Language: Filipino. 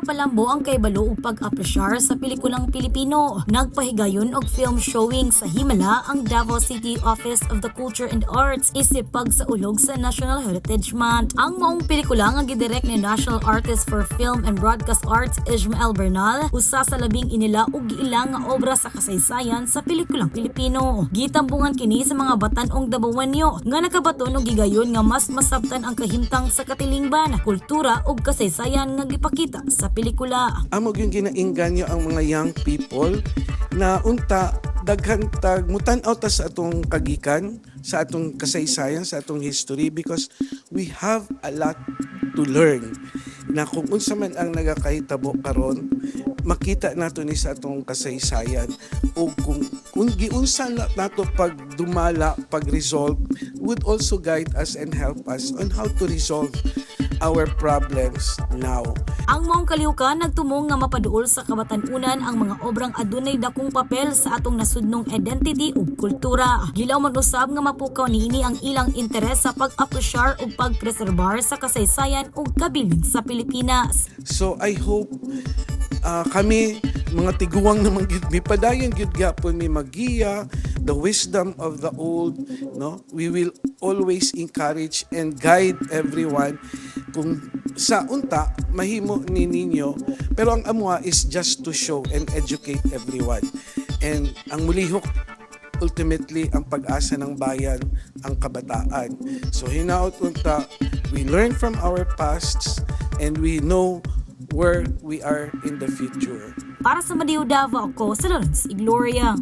mapalambo ang kaibalo ug pag-apresyar sa pelikulang Pilipino. Nagpahigayon og film showing sa Himala ang Davao City Office of the Culture and Arts isip pagsaulog sa National Heritage Month. Ang maong pelikula nga gidirect ni National Artist for Film and Broadcast Arts Ismael Bernal, usa sa labing inila ug giilang nga obra sa kasaysayan sa pelikulang Pilipino. Gitambungan kini sa mga batan-ong Dabawenyo nga nakabaton og gigayon nga mas masabtan ang kahimtang sa katilingban, kultura ug kasaysayan nga gipakita sa pelikula. Amo yung ginainganyo ang mga young people na unta daghan tag mutan-aw ta sa atong kagikan, sa atong kasaysayan, sa atong history, because we have a lot to learn. Na kung unsa man ang nagakahitabo karon, makita nato ni sa atong kasaysayan, o kung giunsa nato pag dumala, pag resolve, would also guide us and help us on how to resolve our problems now. Ang maong kalihukan nagtumong nga mapaduol sa kabatan-unan ang mga obrang adunay dakong papel sa atong nasudnong identity ug kultura. Gilaw man usab nga mapukaw niini ang ilang interes sa pag-apresyar ug pagpreserbar sa kasaysayan ug kabilin sa Pilipinas. So I hope kami mga tiguang naman gyud mipadayon gyud gyapon mi magiya the wisdom of the old, no? We will always encourage and guide everyone kung sa unta mahimo ni ninyo, pero ang amwa is just to show and educate everyone. And ang mulihok ultimately ang pag-asa ng bayan, ang kabataan. So hinaut unta, we learn from our pasts and we know where we are in the future. Para sa Madiu Davao, ako sa Lawrence Igloria.